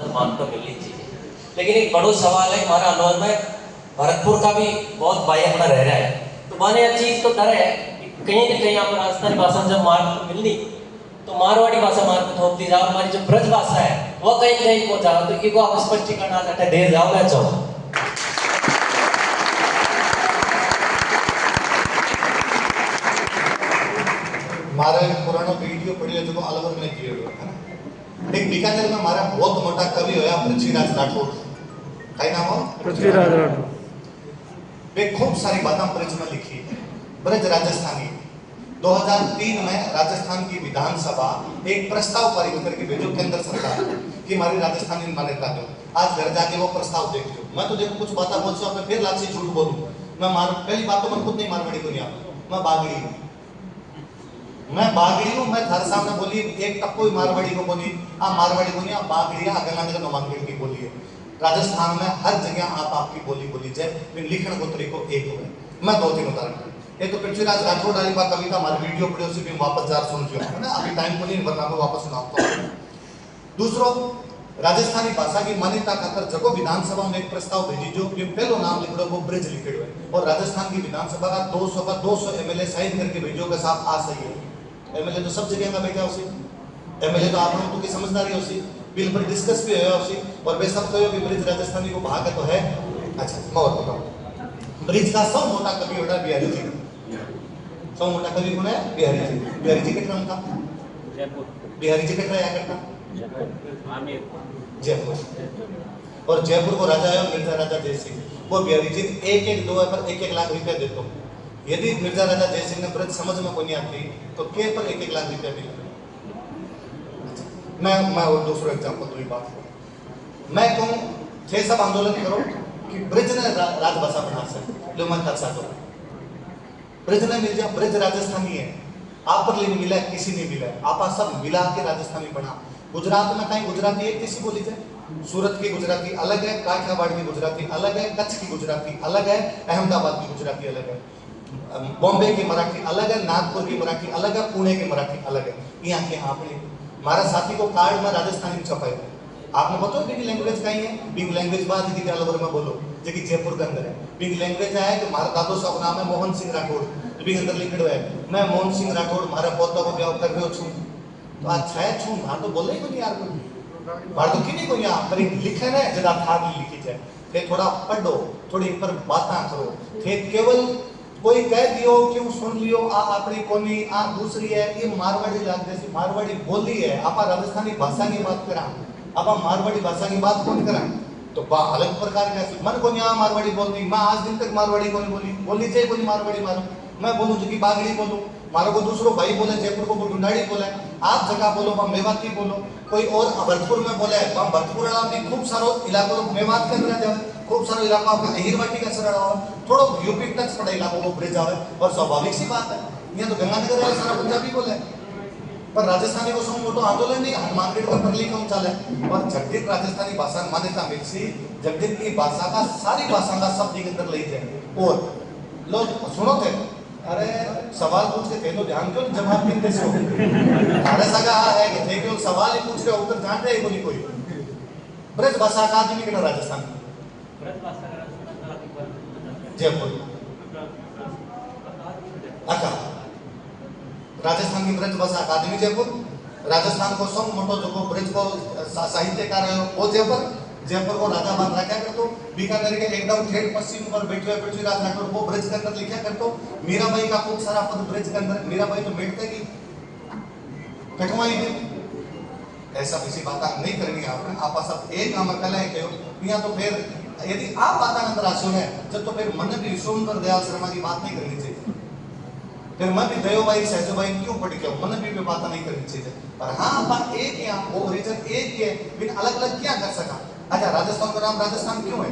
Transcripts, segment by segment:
मान तो मिलनी चाहिए। लेकिन एक बड़ा सवाल है हमारा अनवर में भरतपुर का भी बहुत भाई अपना रह रहा है, तो माने यह चीज तो डर है कहीं ना कहीं आप राजस्थानी भाषा जब मार मिलनी तो मारवाड़ी भाषा मार को थोपती जाओ, हमारी जो ब्रज भाषा है वो कहीं ना कहीं पहुंचा, तो इको आप स्पष्टीकरण आज अटे दे जाओ मैं चाहूँ। मारा पुराना वीडियो पढ़ियो जो अलवर में कियो है ना। एक बीकानेर में मारा बहुत मोटा कवि होया पृथ्वीराज राठौड़, कई नाम हो पृथ्वीराज राठौड़। वे खूब सारी बातें ब्रज में लिखी है। ब्रज राजस्थानी 2003 में राजस्थान की विधानसभा एक प्रस्ताव पारित करके भेजो केंद्र सरकार कि हमारी राजस्थानी मान्यता दो। आज घर जाके वो प्रस्ताव देख लो। मैं तो देखो कुछ बातें बोलती हूँ, फिर लाख से झूठ बोलूँ। मैं पहली बात तो मैं खुद नहीं मारवाड़ी को नहीं आता, मैं बागड़ी हूँ। मैं थारे सामने बोली एक टप्पो मारवाड़ी को बोली, आप मारवाड़ी को नहीं, आप बागड़ी गंगानगर नौमानगढ़ की बोली है। राजस्थान में हर जगह आप आपकी बोली बोली जाए, लिखण को तरीको एक हो। मैं दो तीन उदाहरण, एक तो पृथ्वीराज राठौड़ वाली बात कविता हमारी वीडियो पड़े उसी भी वापस जार सुन चुका है ना, अभी टाइम को नहीं वरना मैं वापस सुनाता हूँ। दूसरो राजस्थानी भाषा की मान्यता खातर जगो विधानसभा में एक प्रस्ताव भेजी जो पहलो नाम लिखो वो ब्रज लिखे हुए, और राजस्थान की विधानसभा का 200 एमएलए साइन करके भेजो के साथ आ सही है। एमएलए तो सब जगह का बैठा उसी, एमएलए तो आप लोगों की समझदारी उसी बिल पर डिस्कस भी है उसी, और वे सब कहो कि ब्रिज राजस्थानी को भाग तो है। अच्छा मैं और बताऊं, ब्रिज का सब मोटा कवि होता बिहारी जी, सब मोटा कवि कौन है? बिहारी जी। बिहारी जी कितना था? जयपुर। बिहारी जी कितना या करता? जयपुर। और जयपुर को राजा है मिर्जा राजा जय सिंह, वो बिहारी जी एक एक दो पर 1-1 लाख रुपया देते। यदि मिर्जा राजा जय सिंह ने ब्रज समझ में कोई नहीं आती तो के पर 1-1 लाख रुपया मिला। मैं और दूसरा एग्जांपल दूसरी बात करूं, मैं कहूं थे सब आंदोलन करो कि ब्रज ने राजभाषा बना सके, जो मैं कर सकता हूं। ब्रज ने मिल जाए, ब्रज राजस्थानी है, आप पर लेकिन मिला किसी ने मिला, आप सब मिला के राजस्थानी बना। गुजरात में कहीं गुजराती एक किसी बोली जाए, सूरत की गुजराती अलग है, काठियावाड़ की गुजराती अलग है, कच्छ की गुजराती अलग है, अहमदाबाद की गुजराती अलग है, बॉम्बे की मराठी अलग है, नागपुर की मराठी अलग है, पुणे की मराठी अलग है। यहाँ के आपने हमारा साथी को कार्ड में राजस्थानी छपाई, आपने बताओ बिग लैंग्वेज कहीं है? बिग लैंग्वेज बात की अलवर में बोलो जो कि जयपुर के अंदर है। बिग लैंग्वेज है कि हमारा दादो साहब नाम है मोहन सिंह राठौड़, बिग अंदर लिखा है मैं मोहन सिंह राठौड़ हमारा पोता को ब्याह कर रहे हो छू, तो अच्छा है छू मार तो बोले को नहीं यार, कोई मार तो किन्हीं को नहीं, पर लिखे ना जरा था लिखी जाए थे, थोड़ा पढ़ो, थोड़ी पर बातें करो थे, केवल कोई कह दियो क्यों सुन लियो आ अपनी कोनी आ दूसरी है, ये मारवाड़ी लाग जैसी मारवाड़ी बोली है। आप राजस्थानी भाषा की बात करा, अब हम मारवाड़ी भाषा की बात कौन करा, तो अलग प्रकार का मन को नहीं मारवाड़ी बोलनी, मैं आज दिन तक मारवाड़ी को नहीं बोली चाहिए कोई मारवाड़ी मारो, मैं बोलूं जो कि बागड़ी बोलूं, मारो को दूसरो भाई बोले जयपुर को ढूंढाड़ी बोले, आप जगह बोलो वह मेवाती बोलो, कोई और भरतपुर में बोले भरतपुर वाला भी खूब सारो इलाकों मेवात के अंदर जाए, खूब सारो इलाका आपका अहिरवाटी का सर हो, थोड़ा यूपी टच पड़े इलाकों को ब्रिज आवे, और स्वाभाविक सी बात है यहाँ तो गंगानगर वाला सारा पंजाबी बोले, पर राजस्थानी को सुन मोटो आंदोलन नहीं हनुमानगढ़ का परली कौन चाले, और जगदीप राजस्थानी भाषा मान्यता मिल सी, जगदीप की भाषा का सारी भाषा का शब्द के अंदर ले जाए। और लोग सुनो थे अरे सवाल पूछ के थे तो ध्यान क्यों जवाब नहीं दे सो, अरे सगा है कि थे क्यों सवाल ही पूछ रहे उत्तर जान रहे बोली कोई। ब्रज भाषा अकादमी के राजस्थान जयपुर राजस्थान की ब्रज भाषा अकादमी जयपुर, राजस्थान को सब मोटो जो ब्रज को साहित्यकार है वो जयपुर, जयपुर को राजा बांध रखा कर तो बीकानेर के एकदम ठेठ पश्चिम पर बैठे हुए पृथ्वीराज राठौड़ वो ब्रज के अंदर लिखा कर तो मीराबाई का खूब सारा पद ब्रज के अंदर, मीराबाई तो बैठते की कटवाई थी, ऐसा किसी बात नहीं करनी आपने, आप सब एक नाम कला है यहाँ तो फिर यदि आप बात अंदर आशो है जब तो फिर मन भी सोमकर दयाल शर्मा की बात नहीं करनी चाहिए, फिर मैं भी दयो भाई सहजो भाई क्यों पढ़ के मन भी बात नहीं करनी चाहिए, पर हाँ आप एक यहाँ वो रीजन एक के बिन अलग अलग क्या कर सका। अच्छा राजस्थान का नाम राजस्थान क्यों है,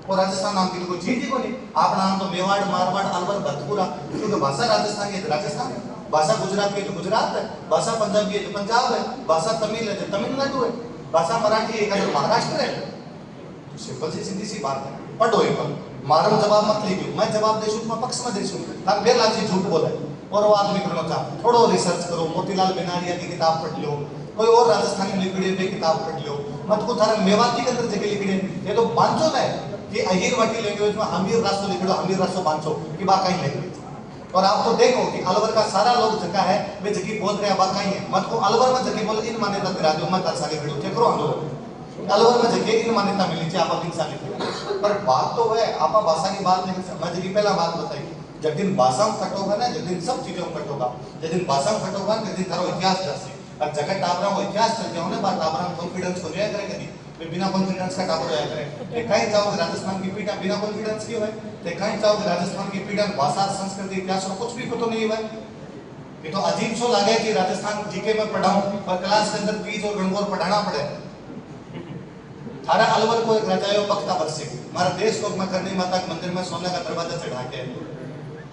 और राजस्थान नाम की कोई चीज ही को नहीं, आप नाम तो मेवाड़ मारवाड़ अलवर भरतपुरा, क्योंकि भाषा राजस्थान है तो राजस्थान है, भाषा गुजरात की है तो गुजरात है, भाषा पंजाबी है तो पंजाब है, भाषा तमिल है तो तमिलनाडु है, भाषा मराठी है तो महाराष्ट्र है। सिंपल सी सीधी सी बात है, पढ़ो एक बार मारम जवाब मत लीजिए, मैं जवाब देशूँ मैं पक्ष में देशूँ, हम फिर लाजी झूठ बोले और वो आदमी करना चाहते, थोड़ा रिसर्च करो, मोतीलाल बेनारिया की किताब पढ़ लो, कोई और राजस्थानी लिखड़ी पे किताब पढ़ लो, मत को थारा मेवाती के अंदर जगह लिखी ये तो बांचो ना कि अहिरवाटी लैंग्वेज में हमीर रास्तो लिखो हमीर रास्तो बांचो कि बाकाई लैंग्वेज। और आप तो देखो कि अलवर का सारा लोग जगह है वे जगी बोल रहे हैं बाकाई है मत को अलवर में जगी बोले इन मान्यता दिला दो मत सागे भिड़ो थे करो आंदोलन अलवर में जगह इन मान्यता मिली चाहिए आप दिन सागे पर बात तो है आप भाषा की बात नहीं मैं जगी पहला बात बताई जब दिन भाषा में कट होगा ना जब दिन सब चीजों में कट होगा जब दिन भाषा में कट होगा जब दिन तारो इतिहास दर्शे और जगह टाबरा वो इतिहास चल जाओ ना बात टाबरा कॉन्फिडेंस को जोया करे कभी बिना कॉन्फिडेंस का टाबर होया करे ते कहीं जाओ राजस्थान की पीड़ा बिना कॉन्फिडेंस की है ते कहीं जाओ राजस्थान की पीड़ा भाषा संस्कृति इतिहास को कुछ भी पता नहीं हुआ ये तो अजीब सो लगे कि राजस्थान जीके में पढ़ाऊं और क्लास के अंदर 30 और गणगौर पढ़ाना पड़े थारा अलवर को एक राजायो पक्का बरसे हमारा देश को मैं करनी माता के मंदिर में सोने का दरवाजा चढ़ा के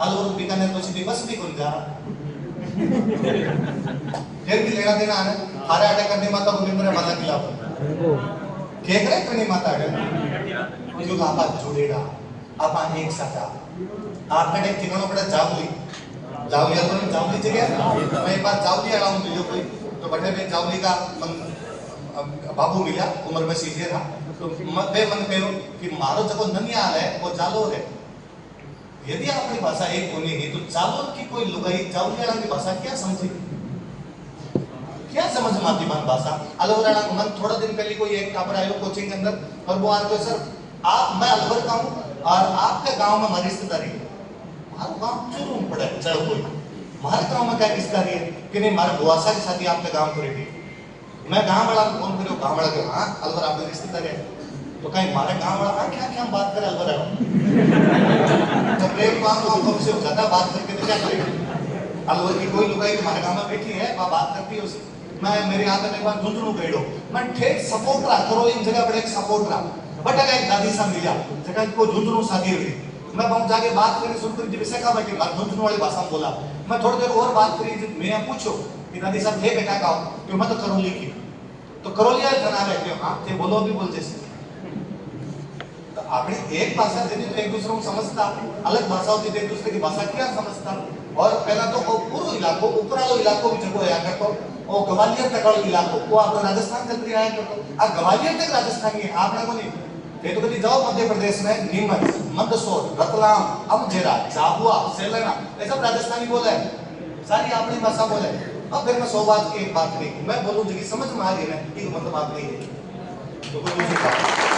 अलवर बीकानेर तो सीधी बस भी खुल जा फिर भी लेना देना आने थारे अटैक करनी माता को मेरे माता खिलाफ केक रे करनी माता अटैक जो आपा जुड़ेगा आपा एक साथ आपका एक ठिकाना पड़ा जावली जावली अलवर में जावली जगह मैं एक बार जावली आया हूं मिलो कोई तो बड़े में जावली का बाबू मिला उम्र में सीधे था तो मैं मन कहो कि मारो जको ननियाल है वो जालोर है यदि अपनी भाषा एक होनी है तो जालोर की कोई लुगाई जावली की भाषा क्या समझेगी क्या समझ में आती मन भाषा अलवर मन थोड़ा दिन पहले कोई एक टापर आयो कोचिंग के अंदर और वो आके सर आप मैं अलवर का हूं और आपके गांव में हमारी रिश्तेदारी है हमारा गांव चुरू में पड़ा चढ़ कोई हमारे गांव में क्या रिश्तेदारी है कि नहीं हमारे बुआसा की शादी आपके गांव को रही मैं गांव वाला को फोन करो गांव वाला के हाँ अलवर आपकी रिश्तेदारी है तो कहीं हमारे गांव वाला क्या क्या हम बात करें अलवर है जब प्रेम काम से ज्यादा बात करके तो क्या करेंगे अलवर की कोई लुगाई हमारे गांव में बैठी है वह बात करती है उससे मैं मेरे हाथ में एक बार झुंझुनू गईडो मैं ठेठ सपोर्ट रहा करोली जगह पर एक सपोर्ट रहा बट अगर एक दादी सा मिला जगह को झुंझुनू शादी हुई मैं वहां जाके बात करनी शुरू करी जब सिखा बैठी बात झुंझुनू वाली भाषा में बोला मैं थोड़ी देर और बात करी जब मैं पूछो कि दादी साहब थे बेटा का तो मैं तो करोली की तो करोलिया जना रहे हाँ थे बोलो भी बोल जैसे तो आपने एक भाषा देती तो एक दूसरे को समझता अलग भाषा होती तो एक दूसरे की भाषा क्या समझता और पहला तो पूरा इलाको ऊपरालो इलाको भी जगह आया करतो और ग्वालियर तक वाला इलाको वो आप राजस्थान चल रही आया करतो अब ग्वालियर तक राजस्थानी है आपने को नहीं ये तो कभी जाओ मध्य प्रदेश में नीमच मंदसौर रतलाम अमझेरा झाबुआ सेलना ये सब राजस्थानी बोले सारी अपनी भाषा बोले अब फिर मैं 100 बात की एक बात नहीं मैं बोलूं जो समझ में आ रही है ना ये मतलब बात नहीं है तो कोई दूसरी बात